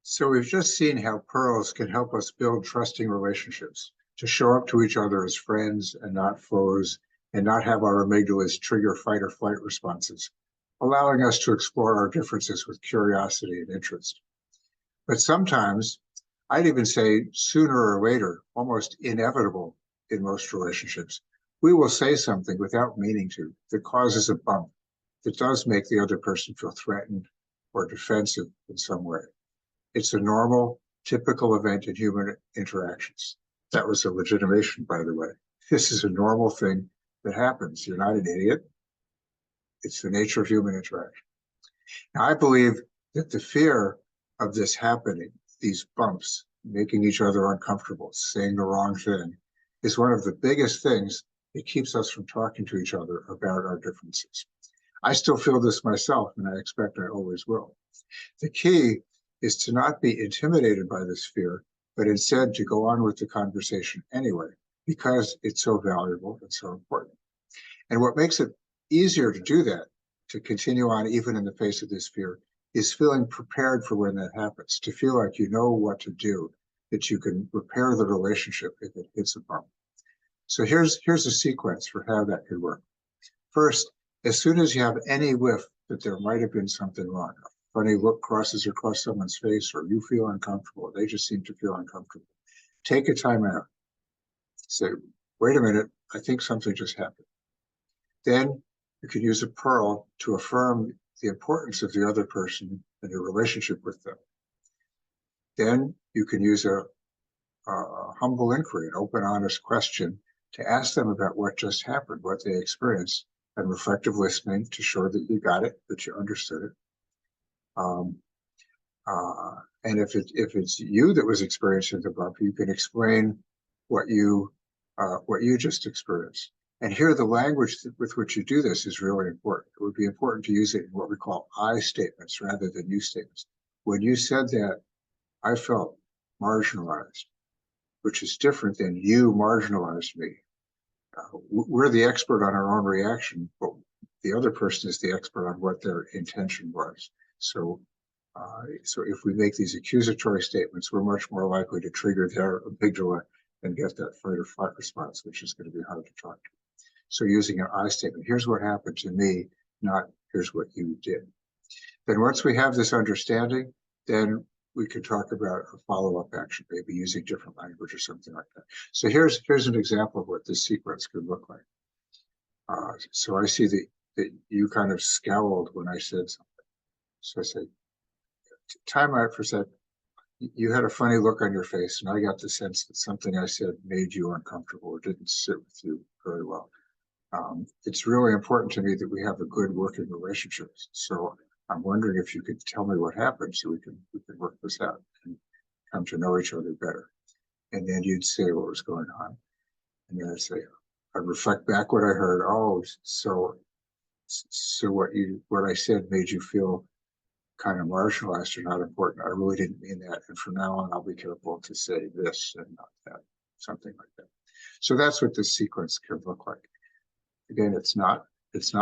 So we've just seen how pearls can help us build trusting relationships, to show up to each other as friends and not foes, and not have our amygdalas trigger fight or flight responses, allowing us to explore our differences with curiosity and interest. But sometimes, I'd even say sooner or later, almost inevitable in most relationships, we will say something without meaning to that causes a bump that does make the other person feel threatened or defensive in some way. It's a normal, typical event in human interactions. That was a legitimation, by the way. This is a normal thing that happens. You're not an idiot. It's the nature of human interaction. Now, I believe that the fear of this happening, these bumps, making each other uncomfortable, saying the wrong thing, is one of the biggest things that keeps us from talking to each other about our differences. I still feel this myself, and I expect I always will. The key is to not be intimidated by this fear, but instead to go on with the conversation anyway, because it's so valuable and so important. And what makes it easier to do that, to continue on even in the face of this fear, is feeling prepared for when that happens, to feel like you know what to do, that you can repair the relationship if it hits a bump. So here's a sequence for how that could work. First, as soon as you have any whiff that there might have been something wrong, a funny look crosses across someone's face, or you feel uncomfortable, they just seem to feel uncomfortable, take a time out. Say, wait a minute, I think something just happened. Then you could use a pearl to affirm the importance of the other person and your relationship with them. Then you can use a humble inquiry, an open, honest question to ask them about what just happened, what they experienced, and reflective listening to show that you got it, that you understood it. And if it's you that was experiencing the bump, you can explain what you just experienced. And here, the language with which you do this is really important. It would be important to use it in what we call I statements rather than you statements. When you said that, I felt marginalized, which is different than you marginalized me. We're the expert on our own reaction, but the other person is the expert on what their intention was. So if we make these accusatory statements, we're much more likely to trigger their amygdala and get that fight or flight response, which is going to be hard to talk to. So using an I statement, here's what happened to me, not here's what you did. Then once we have this understanding, then we can talk about a follow-up action, maybe using different language or something like that. So here's an example of what this sequence could look like. So I see that you kind of scowled when I said something. So I say, time out for a sec. You had a funny look on your face, and I got the sense that something I said made you uncomfortable or didn't sit with you very well. It's really important to me that we have a good working relationship. So I'm wondering if you could tell me what happened so we can work this out and come to know each other better. And then you'd say what was going on. And then I'd reflect back what I heard. Oh, so what I said made you feel kind of marginalized or not important. I really didn't mean that. And from now on, I'll be careful to say this and not that, something like that. So that's what this sequence could look like. Again, it's not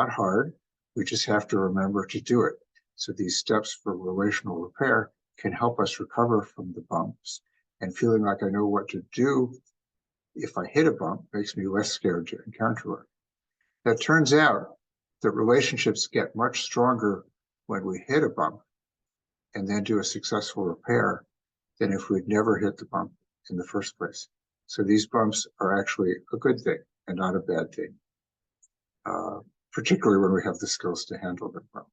hard. We just have to remember to do it. So these steps for relational repair can help us recover from the bumps, and feeling like I know what to do if I hit a bump makes me less scared to encounter it. That turns out that relationships get much stronger when we hit a bump and then do a successful repair than if we'd never hit the bump in the first place. So these bumps are actually a good thing and not a bad thing, particularly when we have the skills to handle them well.